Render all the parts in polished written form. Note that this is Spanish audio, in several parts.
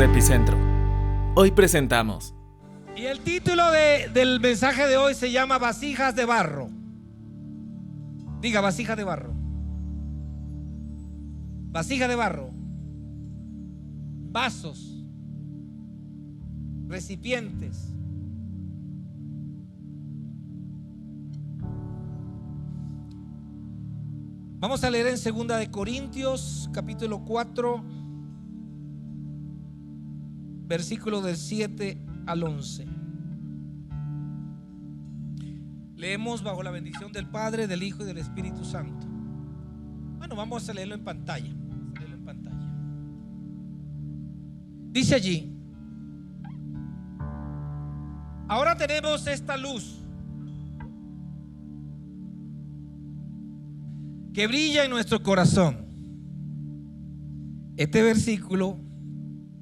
Somos Epicentro. Hoy presentamos. Y el título del mensaje de hoy se llama Vasijas de barro. Diga, vasijas de barro. Vasijas de barro. Vasos. Recipientes. Vamos a leer en 2 de Corintios, capítulo 4, versículo del 7 al 11. Leemos bajo la bendición del Padre, del Hijo y del Espíritu Santo. Bueno, vamos a leerlo en pantalla. Dice allí: ahora tenemos esta luz que brilla en nuestro corazón. Este versículo,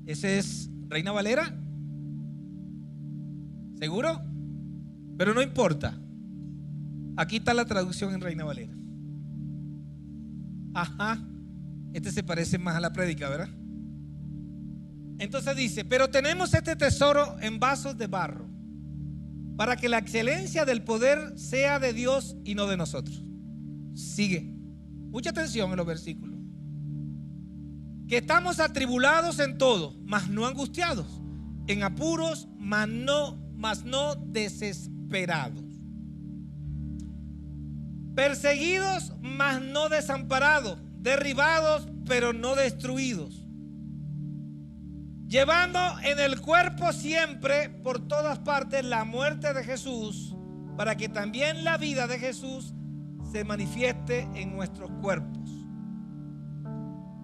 ese es Reina Valera. ¿Seguro? Pero no importa. Aquí está la traducción en Reina Valera. Ajá. Este se parece más a la prédica, ¿verdad? Entonces dice: pero tenemos este tesoro en vasos de barro, para que la excelencia del poder sea de Dios y no de nosotros. Sigue. Mucha atención en los versículos. Que estamos atribulados en todo, mas no angustiados, en apuros, mas no desesperados, perseguidos, mas no desamparados, derribados, pero no destruidos, llevando en el cuerpo siempre por todas partes la muerte de Jesús, para que también la vida de Jesús se manifieste en nuestros cuerpos.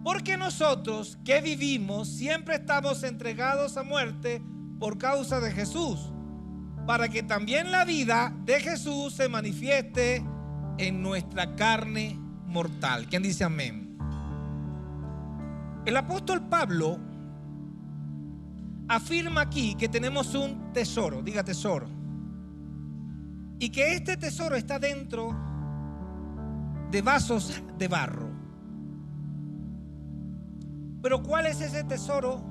Porque nosotros que vivimos siempre estamos entregados a muerte por causa de Jesús, para que también la vida de Jesús se manifieste en nuestra carne mortal. ¿Quién dice amén? El apóstol Pablo afirma aquí que tenemos un tesoro, diga tesoro, y que este tesoro está dentro de vasos de barro. Pero ¿cuál es ese tesoro?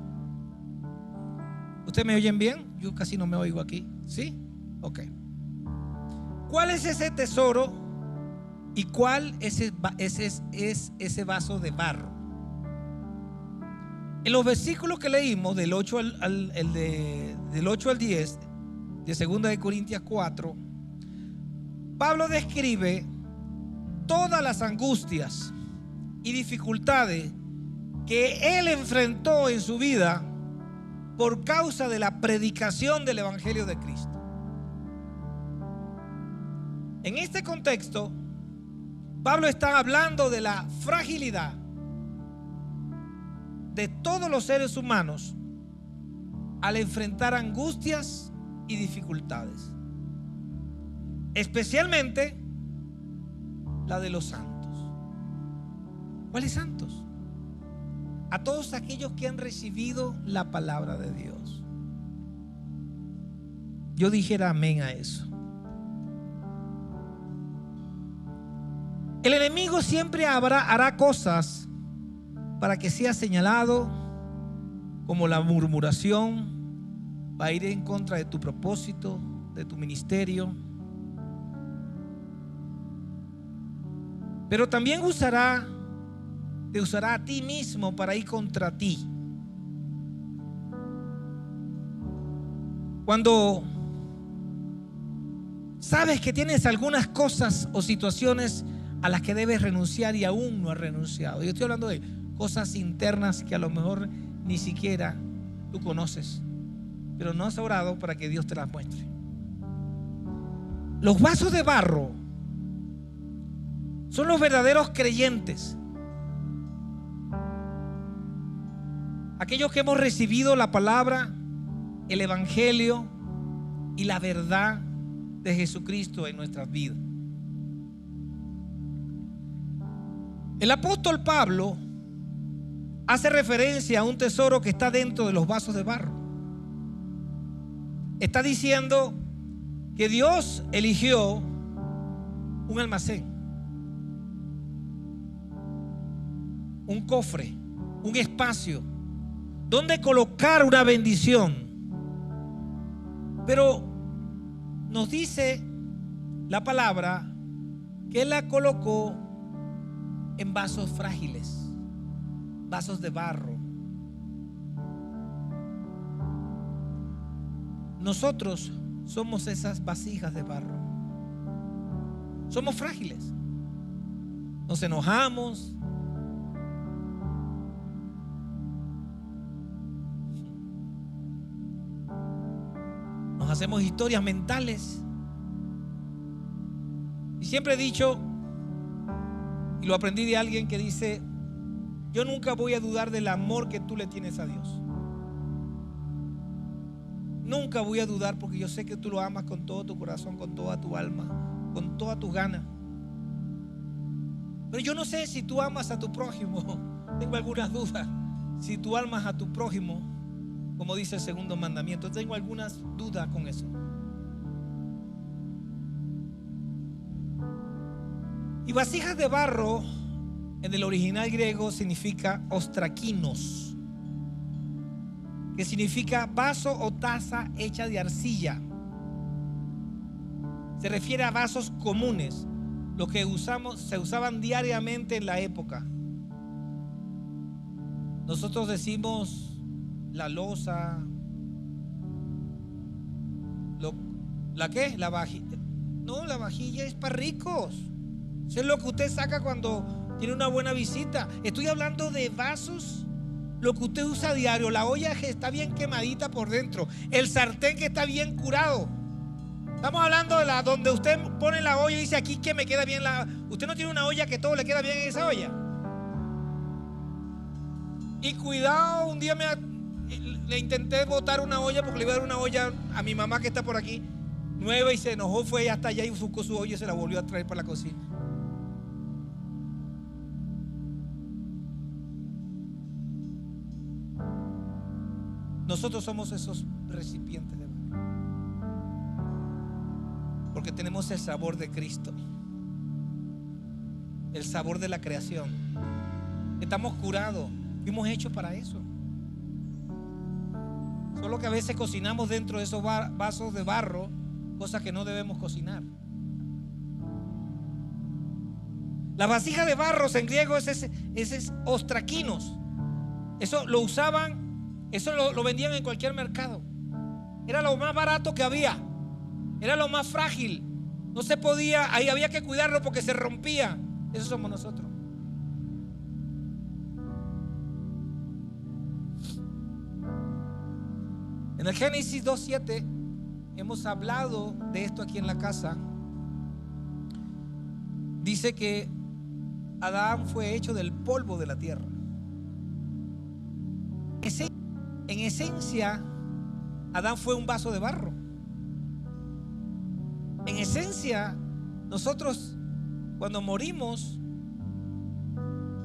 ¿Ustedes me oyen bien? Yo casi no me oigo aquí. ¿Sí? Ok. ¿Cuál es ese tesoro y cuál es ese vaso de barro? En los versículos que leímos del 8 al 10 de 2 de Corintios 4, Pablo describe todas las angustias y dificultades que él enfrentó en su vida por causa de la predicación del Evangelio de Cristo. En este contexto, Pablo está hablando de la fragilidad de todos los seres humanos al enfrentar angustias y dificultades, especialmente la de los santos. ¿Cuáles santos? A todos aquellos que han recibido la palabra de Dios. Yo dijera amén a eso. El enemigo siempre hará cosas para que sea señalado, como la murmuración, va a ir en contra de tu propósito, de tu ministerio. Pero también te usará a ti mismo para ir contra ti. Cuando sabes que tienes algunas cosas o situaciones a las que debes renunciar y aún no has renunciado. Yo estoy hablando de cosas internas que a lo mejor ni siquiera tú conoces, pero no has orado para que Dios te las muestre. Los vasos de barro son los verdaderos creyentes, aquellos que hemos recibido la palabra, el evangelio y la verdad de Jesucristo en nuestras vidas. El apóstol Pablo hace referencia a un tesoro que está dentro de los vasos de barro. Está diciendo que Dios eligió un almacén, un cofre, un espacio dónde colocar una bendición. Pero nos dice la palabra que Él la colocó en vasos frágiles, vasos de barro. Nosotros somos esas vasijas de barro. Somos frágiles. Nos enojamos. Nos hacemos historias mentales. Y siempre he dicho, y lo aprendí de alguien que dice: yo nunca voy a dudar del amor que tú le tienes a Dios. Nunca voy a dudar, porque yo sé que tú lo amas con todo tu corazón, con toda tu alma, con todas tus ganas. Pero yo no sé si tú amas a tu prójimo. Tengo algunas dudas. Si tú amas a tu prójimo, como dice el segundo mandamiento, tengo algunas dudas con eso. Y vasijas de barro en el original griego significa ostrakinos, que significa vaso o taza hecha de arcilla. Se refiere a vasos comunes, los que se usaban diariamente en la época. Nosotros decimos la loza, ¿la qué? La vajilla. No, la vajilla es para ricos. Eso es lo que usted saca cuando tiene una buena visita. Estoy hablando de vasos, lo que usted usa a diario. La olla que está bien quemadita por dentro, el sartén que está bien curado. Estamos hablando de donde usted pone la olla y dice: aquí que me queda bien la. Usted no tiene una olla que todo le queda bien en esa olla. Y cuidado, un día le intenté botar una olla, porque le iba a dar una olla a mi mamá que está por aquí, nueva, y se enojó, fue hasta allá y buscó su olla y se la volvió a traer para la cocina. Nosotros somos esos recipientes de barro, porque tenemos el sabor de Cristo, el sabor de la creación. Estamos curados, fuimos hechos para eso. Solo que a veces cocinamos dentro de esos vasos de barro cosas que no debemos cocinar. La vasija de barro en griego es ostrakinos. Eso lo usaban. Eso lo vendían en cualquier mercado. Era lo más barato que había. Era lo más frágil. No se podía, ahí había que cuidarlo porque se rompía. Eso somos nosotros. En el Génesis 2:7 hemos hablado de esto aquí en la casa. Dice que Adán fue hecho del polvo de la tierra. En esencia, Adán fue un vaso de barro. En esencia, nosotros cuando morimos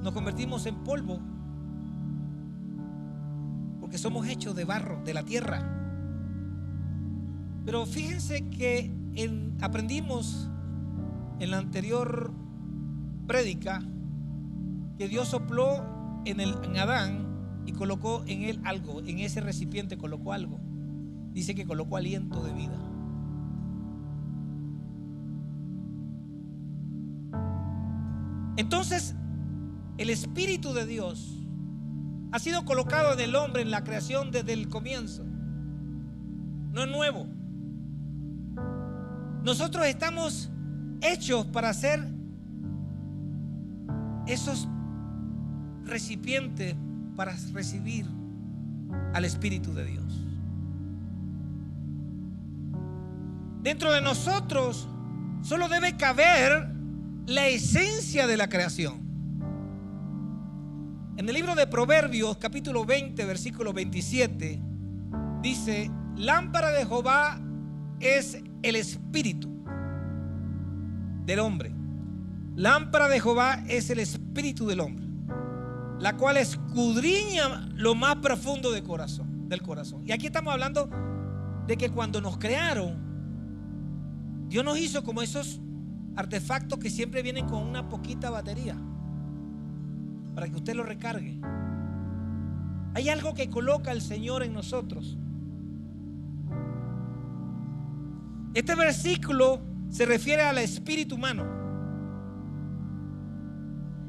nos convertimos en polvo, porque somos hechos de barro, de la tierra. Pero fíjense que aprendimos en la anterior prédica que Dios sopló en Adán y colocó en él algo. En ese recipiente colocó algo. Dice que colocó aliento de vida. Entonces, el Espíritu de Dios ha sido colocado en el hombre, en la creación, desde el comienzo. No es nuevo. Nosotros estamos hechos para ser esos recipientes para recibir al Espíritu de Dios. Dentro de nosotros solo debe caber la esencia de la creación. En el libro de Proverbios, capítulo 20, versículo 27, dice: lámpara de Jehová es el espíritu del hombre. Lámpara de Jehová es el espíritu del hombre, la cual escudriña lo más profundo del corazón. Y aquí estamos hablando de que cuando nos crearon, Dios nos hizo como esos artefactos que siempre vienen con una poquita batería para que usted lo recargue. Hay algo que coloca el Señor en nosotros. Este versículo se refiere al espíritu humano.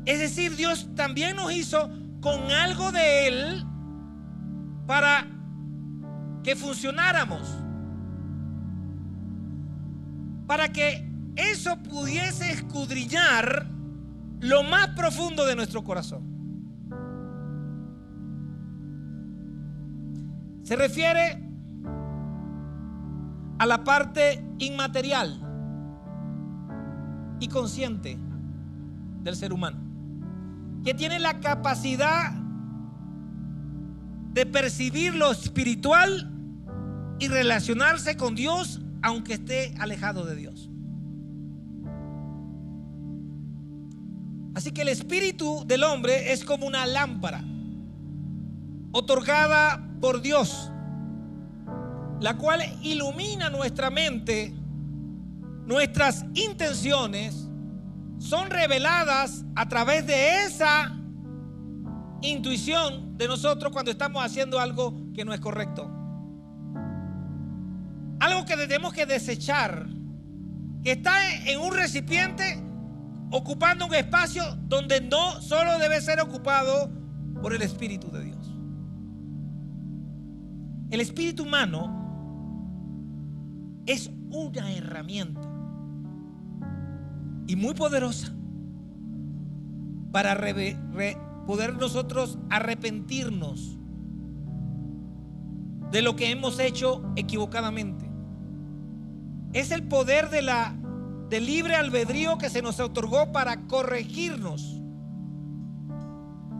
Es decir, Dios también nos hizo con algo de Él para que funcionáramos, para que eso pudiese escudriñar lo más profundo de nuestro corazón. Se refiere a la parte inmaterial y consciente del ser humano, que tiene la capacidad de percibir lo espiritual y relacionarse con Dios aunque esté alejado de Dios. Así que el espíritu del hombre es como una lámpara otorgada por Dios, la cual ilumina nuestra mente. Nuestras intenciones son reveladas a través de esa intuición de nosotros cuando estamos haciendo algo que no es correcto, algo que tenemos que desechar, que está en un recipiente ocupando un espacio donde no solo debe ser ocupado por el Espíritu de Dios. El espíritu humano es una herramienta y muy poderosa para poder nosotros arrepentirnos de lo que hemos hecho equivocadamente. Es el poder del libre albedrío que se nos otorgó para corregirnos.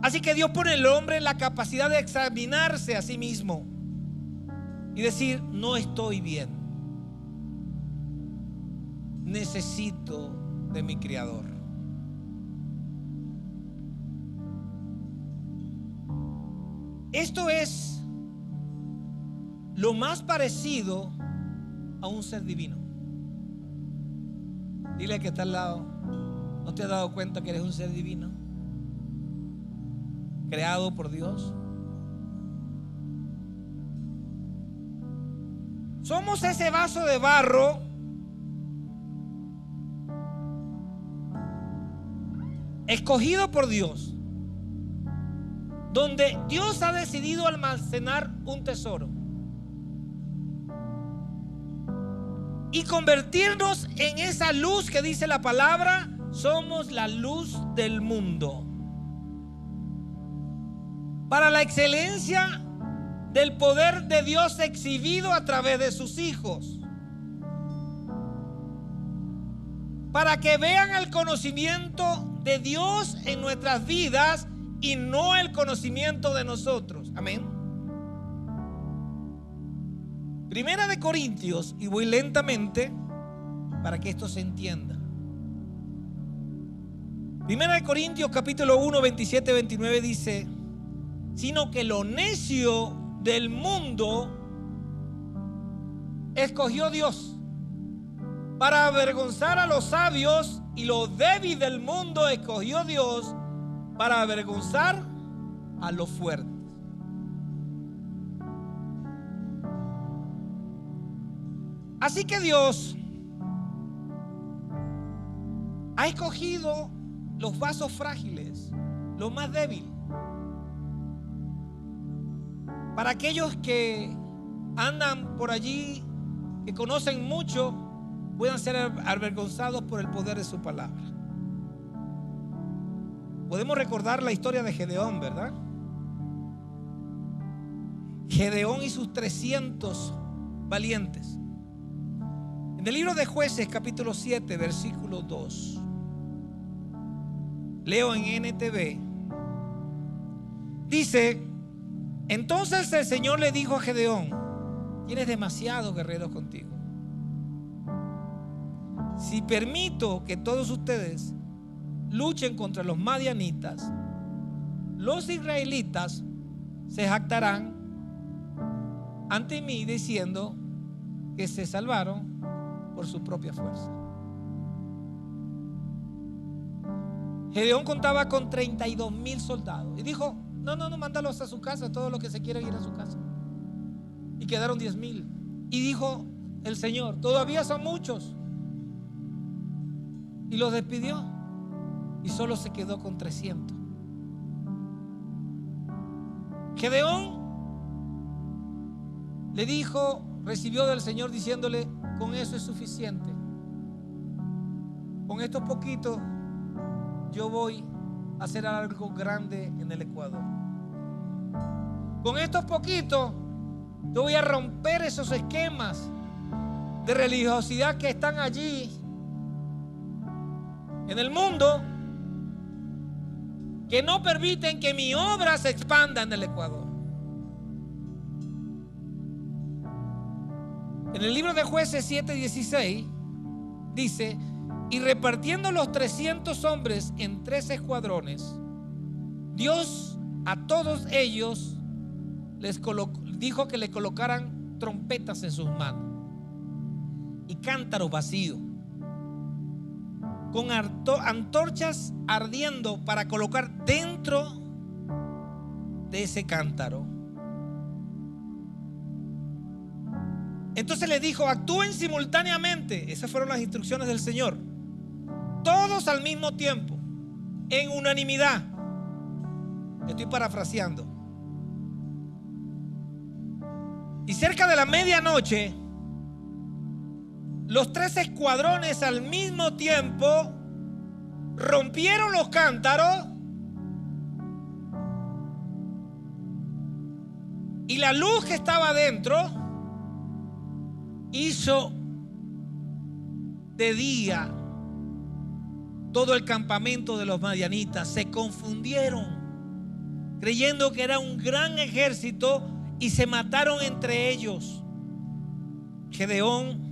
Así que Dios pone al hombre la capacidad de examinarse a sí mismo y decir: no estoy bien, necesito de mi Creador. Esto es lo más parecido a un ser divino. Dile al que está al lado: ¿no te has dado cuenta que eres un ser divino, creado por Dios? Somos ese vaso de barro escogido por Dios, donde Dios ha decidido almacenar un tesoro y convertirnos en esa luz que dice la palabra: somos la luz del mundo, para la excelencia del poder de Dios exhibido a través de sus hijos, para que vean el conocimiento de Dios en nuestras vidas y no el conocimiento de nosotros. Amén. Primera de Corintios, y voy lentamente para que esto se entienda. Primera de Corintios capítulo 1, 27, 29 dice: sino que lo necio del mundo escogió Dios para avergonzar a los sabios, y lo débil del mundo escogió Dios para avergonzar a los fuertes. Así que Dios ha escogido los vasos frágiles, lo más débil, para aquellos que andan por allí, que conocen mucho, puedan ser avergonzados por el poder de su palabra. Podemos recordar la historia de Gedeón, ¿verdad? Gedeón y sus 300 valientes. En el libro de Jueces capítulo 7 versículo 2, leo en NTV, dice: entonces el Señor le dijo a Gedeón: tienes demasiados guerreros contigo. Si permito que todos ustedes luchen contra los madianitas, los israelitas se jactarán ante mí diciendo que se salvaron por su propia fuerza. Gedeón contaba con 32,000 soldados y dijo: No, mándalos a su casa, todos los que se quieren ir a su casa. Y quedaron 10,000. Y dijo el Señor, todavía son muchos. Y los despidió. Y solo se quedó con 300. Gedeón le dijo, recibió del Señor diciéndole, con eso es suficiente. Con estos poquitos yo voy a hacer algo grande en el Ecuador. Con estos poquitos yo voy a romper esos esquemas de religiosidad que están allí en el mundo, que no permiten que mi obra se expanda en el Ecuador. En el libro de Jueces 7:16 dice, y repartiendo los 300 hombres en 3 escuadrones, Dios a todos ellos dijo que le colocaran trompetas en sus manos y cántaros vacíos, con antorchas ardiendo para colocar dentro de ese cántaro. Entonces le dijo, actúen simultáneamente. Esas fueron las instrucciones del Señor. Todos al mismo tiempo, en unanimidad. Estoy parafraseando. Y cerca de la medianoche, los 3 escuadrones al mismo tiempo rompieron los cántaros y la luz que estaba dentro hizo de día todo el campamento de los madianitas. Se confundieron creyendo que era un gran ejército y se mataron entre ellos. Gedeón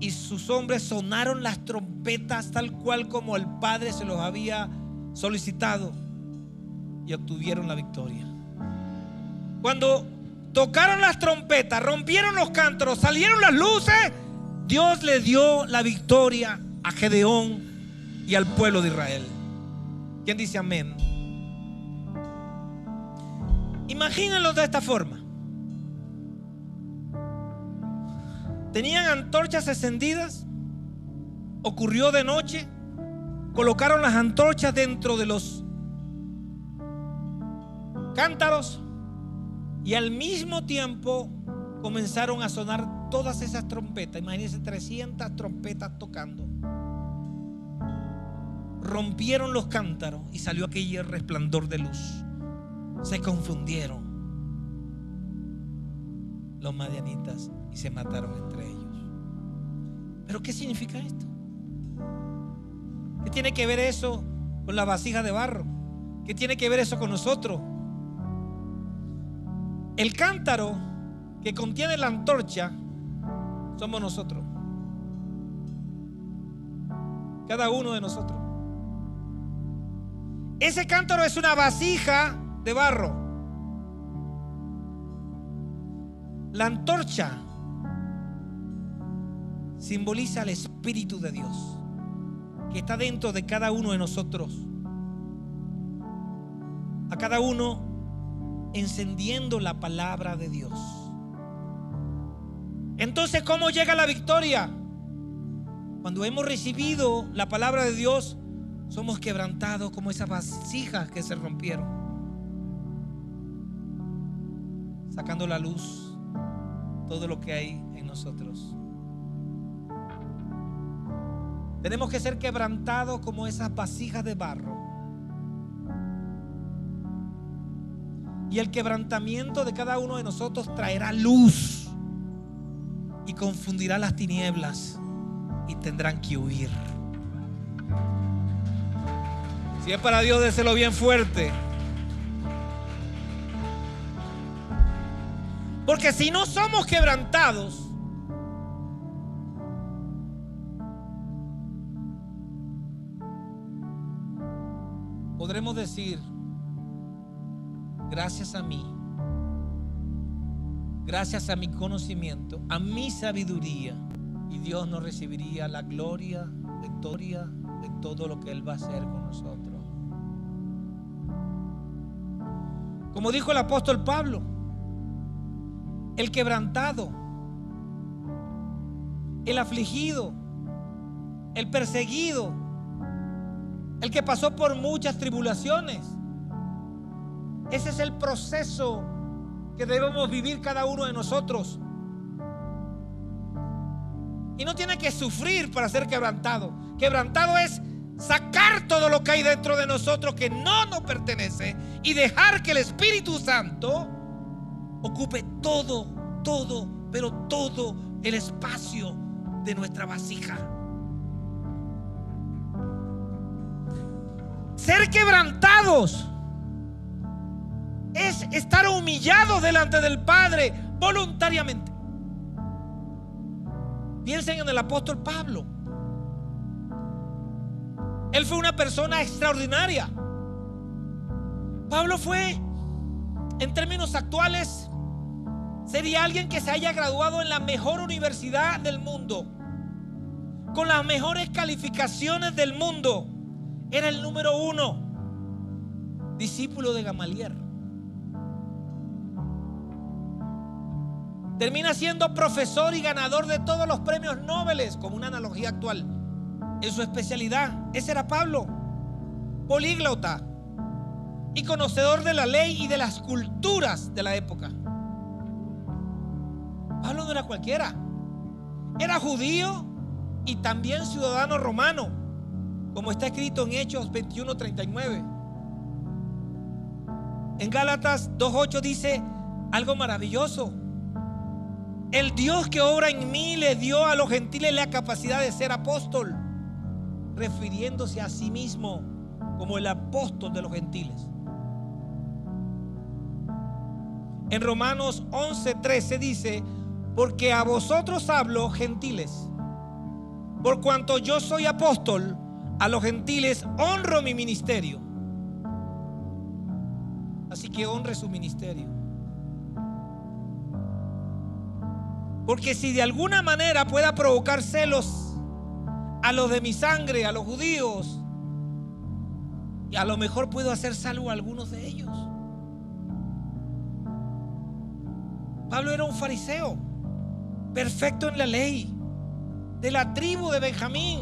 y sus hombres sonaron las trompetas tal cual como el Padre se los había solicitado y obtuvieron la victoria. Cuando tocaron las trompetas, rompieron los cántaros, salieron las luces, Dios le dio la victoria a Gedeón y al pueblo de Israel. ¿Quién dice amén? Imagínenlo de esta forma. Tenían antorchas encendidas, ocurrió de noche, colocaron las antorchas dentro de los cántaros y al mismo tiempo comenzaron a sonar todas esas trompetas. Imagínense 300 trompetas tocando. Rompieron los cántaros y salió aquel resplandor de luz. Se confundieron los madianitas y se mataron entre ellos. ¿Pero qué significa esto? ¿Qué tiene que ver eso con la vasija de barro? ¿Qué tiene que ver eso con nosotros? El cántaro que contiene la antorcha somos nosotros. Cada uno de nosotros. Ese cántaro es una vasija de barro. La antorcha simboliza el Espíritu de Dios que está dentro de cada uno de nosotros. A cada uno encendiendo la palabra de Dios. Entonces, ¿cómo llega la victoria? Cuando hemos recibido la palabra de Dios, somos quebrantados como esas vasijas que se rompieron, sacando la luz todo lo que hay en nosotros. Tenemos que ser quebrantados como esas vasijas de barro. Y el quebrantamiento de cada uno de nosotros traerá luz y confundirá las tinieblas y tendrán que huir. Si es para Dios, déselo bien fuerte. Porque si no somos quebrantados, podremos decir, gracias a mí, gracias a mi conocimiento, a mi sabiduría, y Dios no recibiría la gloria de todo lo que Él va a hacer con nosotros. Como dijo el apóstol Pablo, el quebrantado, el afligido, el perseguido, el que pasó por muchas tribulaciones. Ese es el proceso que debemos vivir cada uno de nosotros. Y no tiene que sufrir para ser quebrantado. Quebrantado es sacar todo lo que hay dentro de nosotros que no nos pertenece y dejar que el Espíritu Santo ocupe todo, pero todo el espacio de nuestra vasija. Ser quebrantados es estar humillados delante del Padre voluntariamente. Piensen en el apóstol Pablo. Él fue una persona extraordinaria. Pablo fue, en términos actuales, sería alguien que se haya graduado en la mejor universidad del mundo, con las mejores calificaciones del mundo. Era el número 1, discípulo de Gamaliel. Termina siendo profesor y ganador de todos los premios Nobel, como una analogía actual, en su especialidad. Ese era Pablo, políglota y conocedor de la ley y de las culturas de la época. Pablo no era cualquiera, era judío y también ciudadano romano, como está escrito en Hechos 21:39. En Gálatas 2:8 dice algo maravilloso: el Dios que obra en mí le dio a los gentiles la capacidad de ser apóstol, refiriéndose a sí mismo como el apóstol de los gentiles. En Romanos 11:13 dice: porque a vosotros hablo, gentiles, por cuanto yo soy apóstol, a los gentiles honro mi ministerio. Así que honre su ministerio. Porque si de alguna manera pueda provocar celos a los de mi sangre, a los judíos, y a lo mejor puedo hacer salvo a algunos de ellos. Pablo era un fariseo, perfecto en la ley, de la tribu de Benjamín.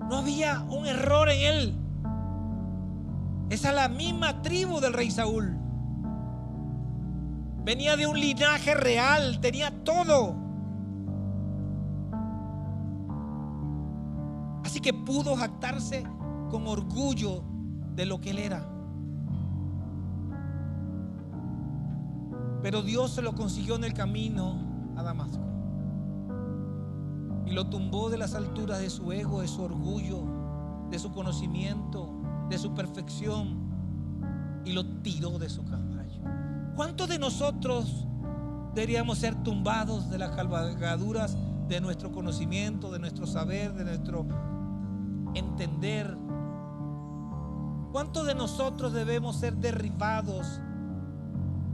No había un error en él. Esa es la misma tribu del rey Saúl. Venía de un linaje real, tenía todo. Así que pudo jactarse con orgullo de lo que él era. Pero Dios se lo consiguió en el camino a Damasco y lo tumbó de las alturas de su ego, de su orgullo, de su conocimiento, de su perfección, y lo tiró de su caballo. ¿Cuántos de nosotros deberíamos ser tumbados de las cabalgaduras de nuestro conocimiento, de nuestro saber, de nuestro entender? ¿Cuántos de nosotros debemos ser derribados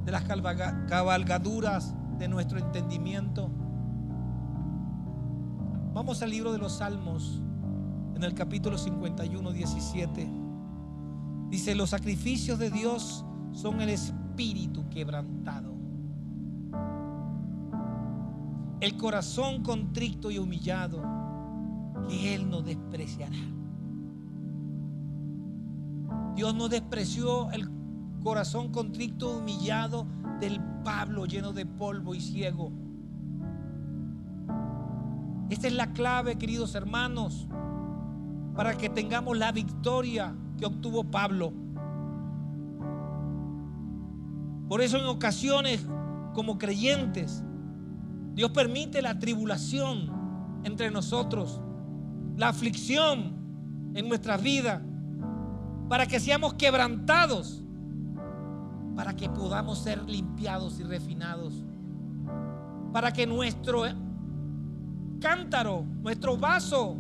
de las cabalgaduras de nuestro entendimiento? Vamos al libro de los Salmos, en el capítulo 51:17. Dice: los sacrificios de Dios son el espíritu quebrantado, el corazón contrito y humillado, que Él no despreciará. Dios no despreció el corazón contrito, humillado del Pablo lleno de polvo y ciego. Esta es la clave, queridos hermanos, para que tengamos la victoria que obtuvo Pablo. Por eso en ocasiones, como creyentes, Dios permite la tribulación entre nosotros, la aflicción en nuestras vidas, para que seamos quebrantados, para que podamos ser limpiados y refinados, para que nuestro cántaro, nuestro vaso,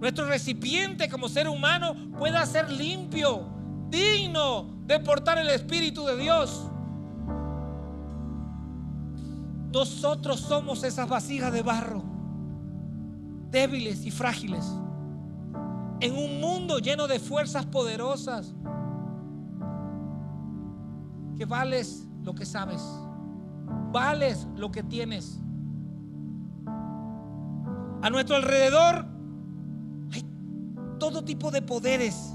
nuestro recipiente como ser humano pueda ser limpio, digno de portar el Espíritu de Dios. Nosotros somos esas vasijas de barro, débiles y frágiles, en un mundo lleno de fuerzas poderosas, que vales lo que sabes, vales lo que tienes. A nuestro alrededor hay todo tipo de poderes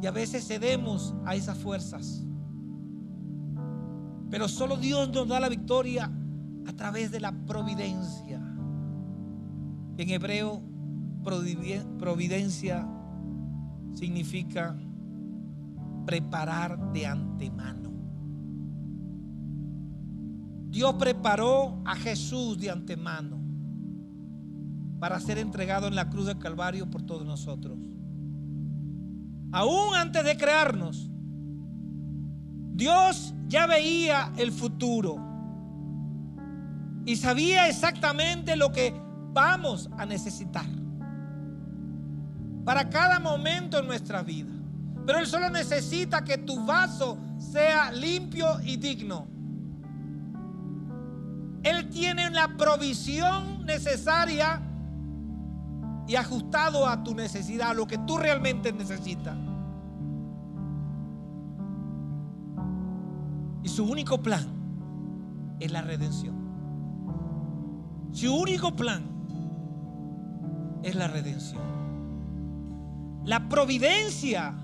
y a veces cedemos a esas fuerzas, pero solo Dios nos da la victoria a través de la providencia. En hebreo, providencia significa preparar de antemano. Dios preparó a Jesús de antemano para ser entregado en la cruz del Calvario por todos nosotros. Aún antes de crearnos, Dios ya veía el futuro y sabía exactamente lo que vamos a necesitar para cada momento en nuestra vida. Pero Él solo necesita que tu vaso sea limpio y digno. Él tiene la provisión necesaria y ajustado a tu necesidad, a lo que tú realmente necesitas. Y su único plan es la redención. Su único plan es la redención. La providencia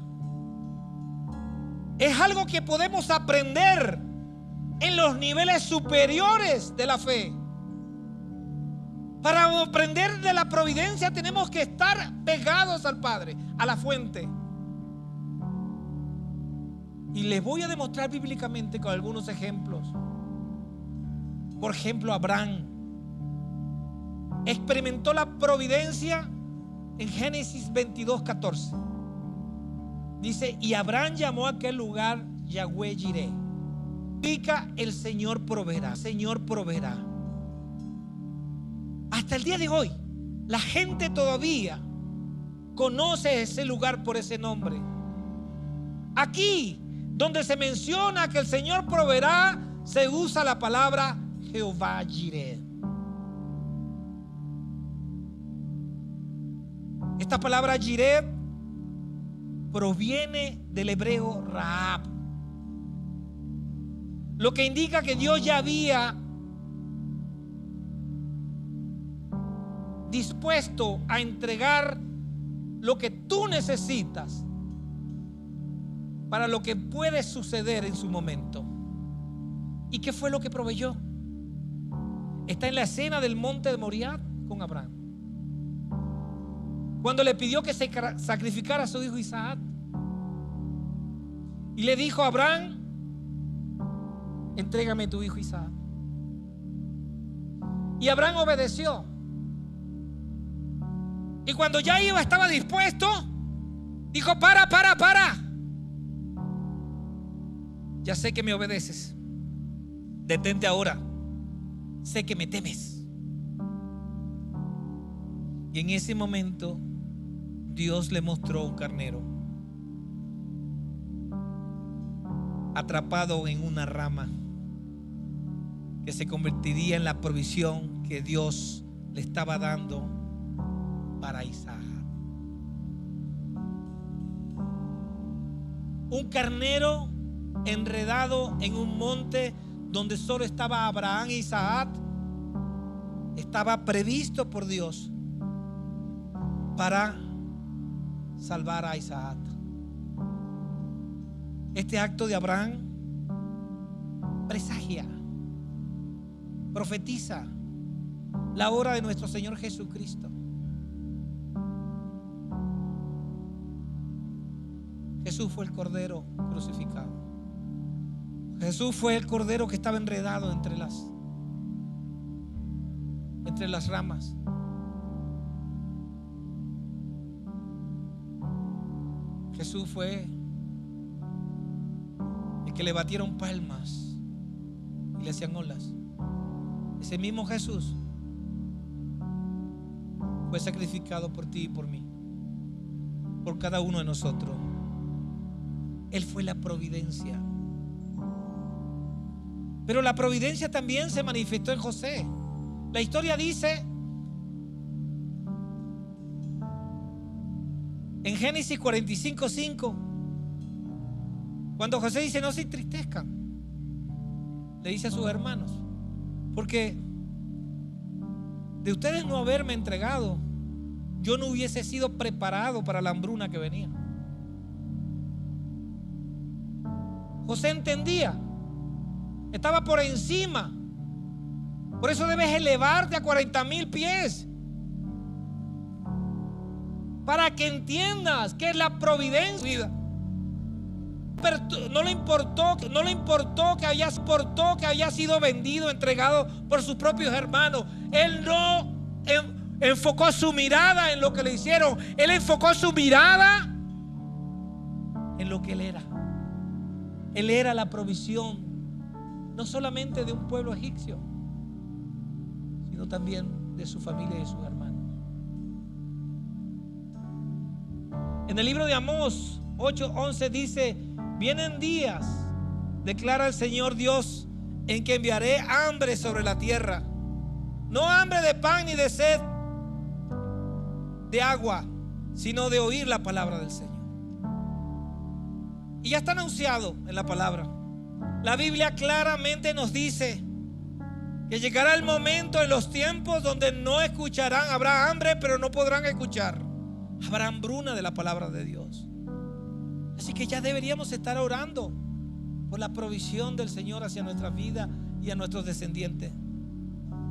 es algo que podemos aprender en los niveles superiores de la fe. Para aprender de la providencia tenemos que estar pegados al Padre, a la fuente. Y les voy a demostrar bíblicamente con algunos ejemplos. Por ejemplo, Abraham experimentó la providencia en Génesis 22:14. Dice: y Abraham llamó a aquel lugar Yahweh Jireh. Significa el Señor proveerá. Señor proveerá. Hasta el día de hoy, la gente todavía conoce ese lugar por ese nombre. Aquí, donde se menciona que el Señor proveerá, se usa la palabra Jehová Jireh. Esta palabra Jireh proviene del hebreo Rahab, lo que indica que Dios ya había dispuesto a entregar lo que tú necesitas para lo que puede suceder en su momento. ¿Y qué fue lo que proveyó? Está en la escena del monte de Moriah con Abraham, cuando le pidió que se sacrificara a su hijo Isaac. Y le dijo a Abraham: entrégame tu hijo Isaac. Y Abraham obedeció. Y cuando ya estaba dispuesto, dijo: para. Ya sé que me obedeces. Detente ahora. Sé que me temes. Y en ese momento Dios le mostró un carnero atrapado en una rama, que se convertiría en la provisión que Dios le estaba dando para Isaac. Un carnero enredado en un monte donde solo estaba Abraham e Isaac estaba previsto por Dios para salvar a Isaac. Este acto de Abraham presagia, profetiza la hora de nuestro Señor Jesucristo. Jesús fue el cordero crucificado. Jesús fue el cordero que estaba enredado entre las ramas. Jesús fue el que le batieron palmas y le hacían olas. Ese mismo Jesús fue sacrificado por ti y por mí, por cada uno de nosotros. Él fue la providencia. Pero la providencia también se manifestó en José. La historia dice en Génesis 45:5 Cuando José dice: no se entristezcan, le dice a sus hermanos, porque de ustedes no haberme entregado, yo no hubiese sido preparado para la hambruna que venía. José entendía, estaba por encima. Por eso debes elevarte a 40,000 pies, para que entiendas que es la providencia. Pero no le importó que había sido vendido, entregado por sus propios hermanos. Él no enfocó su mirada en lo que le hicieron. Él enfocó su mirada en lo que él era. Él era la provisión, no solamente de un pueblo egipcio, sino también de su familia y de sus hermanos. En el libro de Amós 8:11 dice: vienen días, declara el Señor Dios, en que enviaré hambre sobre la tierra, no hambre de pan ni de sed de agua, sino de oír la palabra del Señor. Y ya está anunciado en la palabra. La Biblia claramente nos dice que llegará el momento en los tiempos donde no escucharán, habrá hambre pero no podrán escuchar, habrá hambruna de la palabra de Dios. Así que ya deberíamos estar orando por la provisión del Señor hacia nuestra vida y a nuestros descendientes.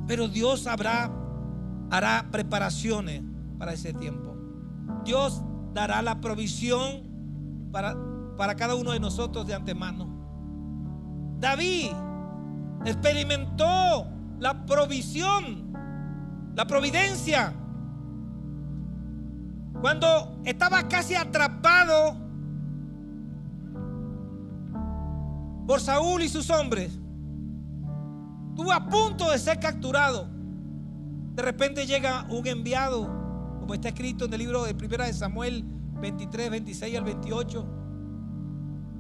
Pero Dios hará preparaciones para ese tiempo. Dios dará la provisión para cada uno de nosotros de antemano. David experimentó la provisión, la providencia, cuando estaba casi atrapado por Saúl y sus hombres. Estuvo a punto de ser capturado. De repente llega un enviado, como está escrito en el libro de 1 de Samuel 23, 26 al 28.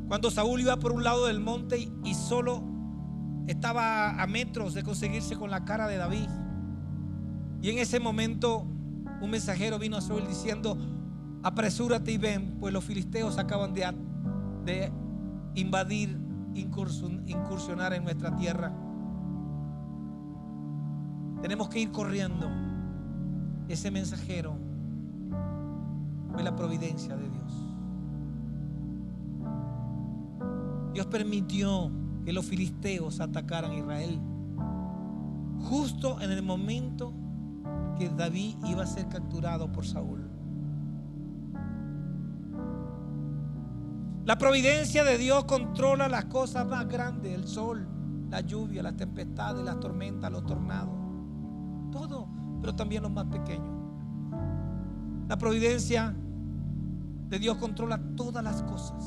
Cuando Saúl iba por un lado del monte y solo estaba a metros de conseguirse con la cara de David. Y en ese momento un mensajero vino a Saúl diciendo: apresúrate y ven, pues los filisteos acaban de invadir, incursionar en nuestra tierra. Tenemos que ir corriendo. Ese mensajero fue la providencia de Dios. Dios permitió que los filisteos atacaran a Israel justo en el momento que David iba a ser capturado por Saúl. La providencia de Dios controla las cosas más grandes: el sol, la lluvia, las tempestades, las tormentas, los tornados, todo, pero también los más pequeños. La providencia de Dios controla todas las cosas,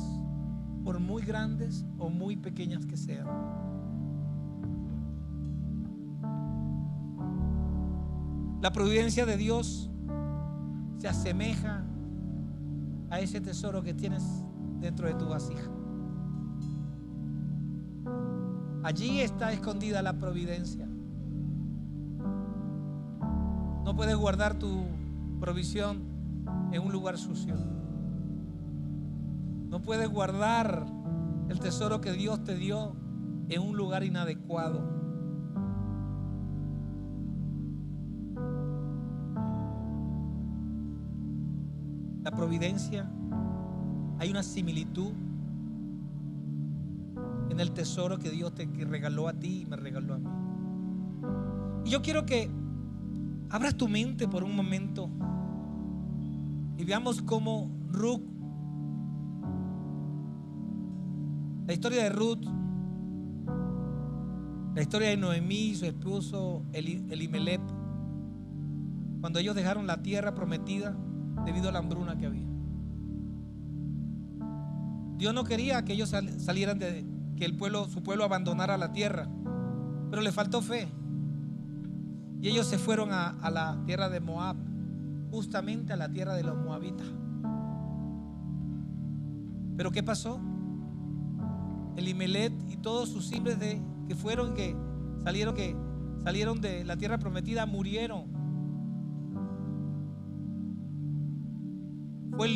por muy grandes o muy pequeñas que sean. La providencia de Dios se asemeja a ese tesoro que tienes dentro de tu vasija. Allí está escondida la providencia. No puedes guardar tu provisión en un lugar sucio. No puedes guardar el tesoro que Dios te dio en un lugar inadecuado. La providencia, hay una similitud en el tesoro que Dios te regaló a ti y me regaló a mí. Y yo quiero que abras tu mente por un momento y veamos cómo Ruth, la historia de Ruth, la historia de Noemí y su esposo Elimelech, cuando ellos dejaron la tierra prometida debido a la hambruna que había. Dios no quería que ellos salieran que su pueblo abandonara la tierra, pero le faltó fe. Y ellos se fueron a la tierra de Moab, justamente a la tierra de los moabitas. Pero ¿qué pasó? Elimelech y todos sus hombres que salieron de la tierra prometida murieron. Fue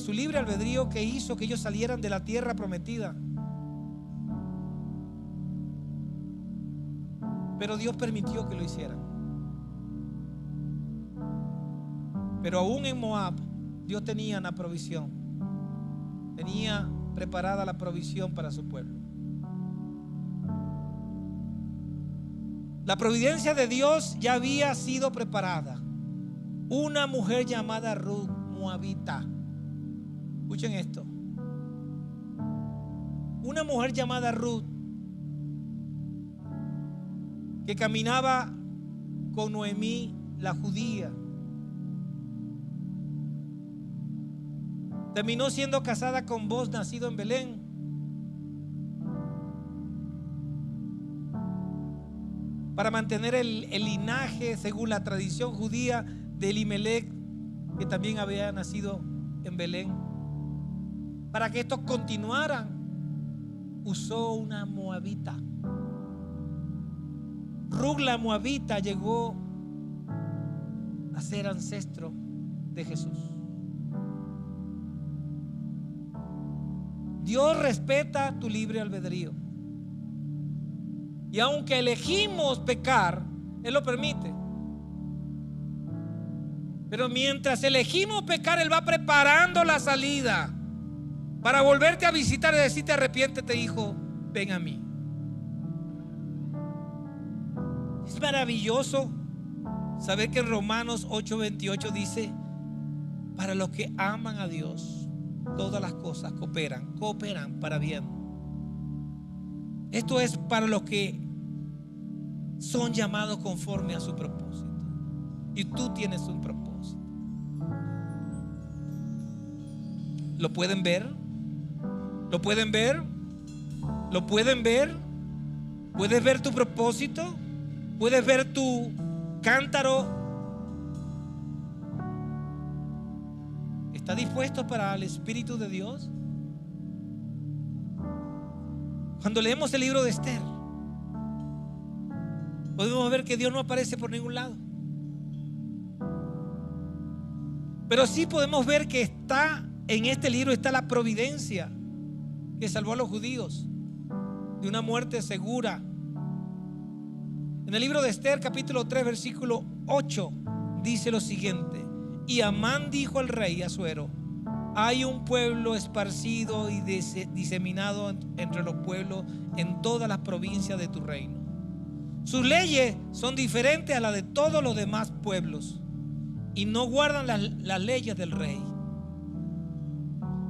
su libre albedrío que hizo que ellos salieran de la tierra prometida. Pero Dios permitió que lo hicieran. Pero aún en Moab, Dios tenía una provisión. Tenía preparada la provisión para su pueblo. La providencia de Dios ya había sido preparada. Una mujer llamada Ruth, moabita. Escuchen esto. Una mujer llamada Ruth, que caminaba con Noemí, la judía, terminó siendo casada con Boaz, nacido en Belén. Para mantener el linaje, según la tradición judía, de Elimelech, que también había nacido en Belén. Para que estos continuaran, usó una moabita. Ruth la moabita llegó a ser ancestro de Jesús. Dios respeta tu libre albedrío. Y aunque elegimos pecar, Él lo permite. Pero mientras elegimos pecar, Él va preparando la salida para volverte a visitar y decirte: arrepiéntete, hijo, ven a mí. Es maravilloso saber que en Romanos 8:28 dice: para los que aman a Dios, todas las cosas cooperan para bien. Esto es para los que son llamados conforme a su propósito. Y tú tienes un propósito. ¿Lo pueden ver? ¿Lo pueden ver? ¿Lo pueden ver? ¿Puedes ver tu propósito? ¿Puedes ver tu cántaro? ¿Está dispuesto para el Espíritu de Dios? Cuando leemos el libro de Esther, podemos ver que Dios no aparece por ningún lado. Pero sí podemos ver que está en este libro, está la providencia que salvó a los judíos de una muerte segura. En el libro de Esther, capítulo 3, versículo 8, dice lo siguiente: y Amán dijo al rey Asuero: hay un pueblo esparcido y diseminado entre los pueblos en todas las provincias de tu reino. Sus leyes son diferentes a las de todos los demás pueblos y no guardan las leyes del rey.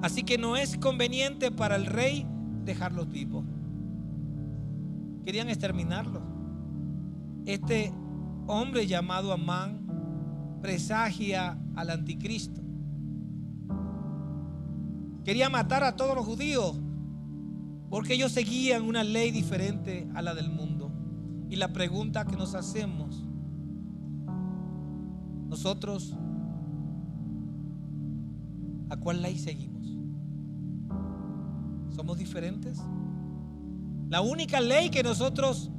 Así que no es conveniente para el rey dejarlos vivos. Querían exterminarlos. Este hombre llamado Amán presagia al anticristo. Quería matar a todos los judíos porque ellos seguían una ley diferente a la del mundo. Y la pregunta que nos hacemos: nosotros, ¿a cuál ley seguimos? ¿Somos diferentes? La única ley que nosotros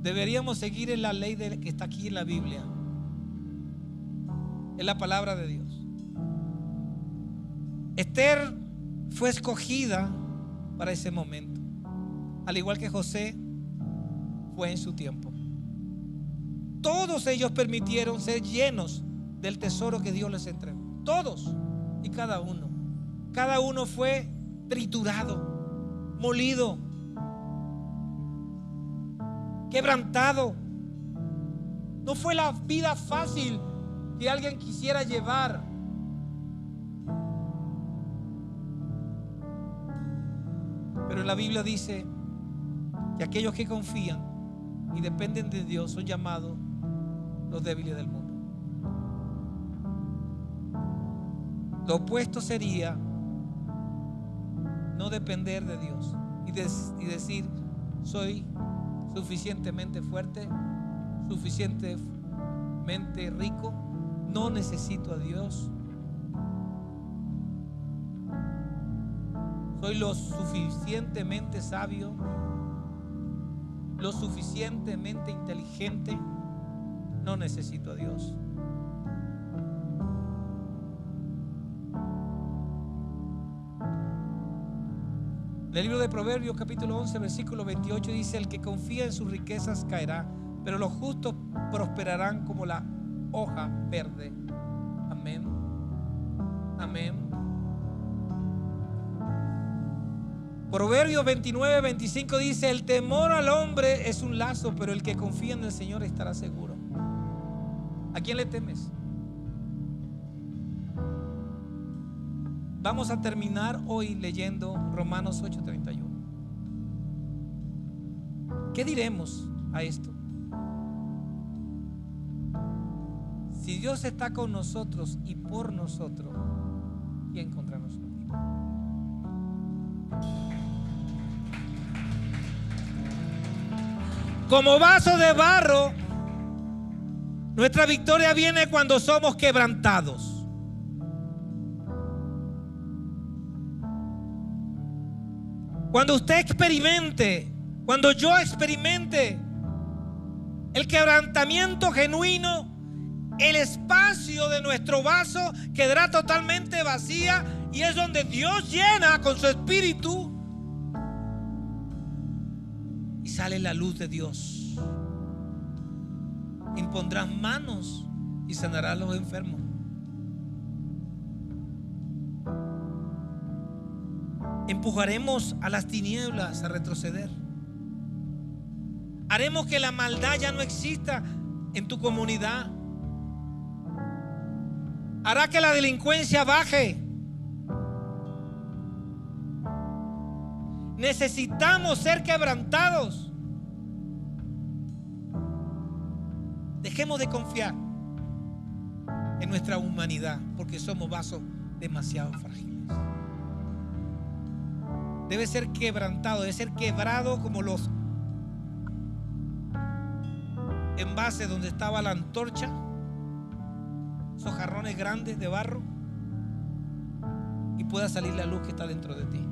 deberíamos seguir es la ley que está aquí en la Biblia. Es la palabra de Dios. Esther fue escogida para ese momento, al igual que José fue en su tiempo. Todos ellos permitieron ser llenos del tesoro que Dios les entregó. Todos y cada uno. Cada uno fue triturado, molido, quebrantado. No fue la vida fácil que alguien quisiera llevar. Pero la Biblia dice que aquellos que confían y dependen de Dios son llamados los débiles del mundo. Lo opuesto sería no depender de Dios y decir: soy suficientemente fuerte, suficientemente rico, no necesito a Dios. Soy lo suficientemente sabio, lo suficientemente inteligente, no necesito a Dios. En el libro de Proverbios, capítulo 11, versículo 28, dice: el que confía en sus riquezas caerá, pero los justos prosperarán como la hoja verde. Amén. Amén. Proverbios 29:25 dice: el temor al hombre es un lazo, pero el que confía en el Señor estará seguro. ¿A quién le temes? Vamos a terminar hoy leyendo Romanos 8:31. ¿Qué diremos a esto? Si Dios está con nosotros y por nosotros, ¿quién contra nosotros? Como vaso de barro, nuestra victoria viene cuando somos quebrantados. Cuando usted experimente, cuando yo experimente el quebrantamiento genuino, el espacio de nuestro vaso quedará totalmente vacía, y es donde Dios llena con su espíritu y sale la luz de Dios. Impondrás manos y sanarás a los enfermos. Empujaremos a las tinieblas a retroceder. Haremos que la maldad ya no exista en tu comunidad. Hará que la delincuencia baje. Necesitamos ser quebrantados. Dejemos de confiar en nuestra humanidad, porque somos vasos demasiado frágiles. Debe ser quebrantado, debe ser quebrado como los envases donde estaba la antorcha, esos jarrones grandes de barro, y pueda salir la luz que está dentro de ti.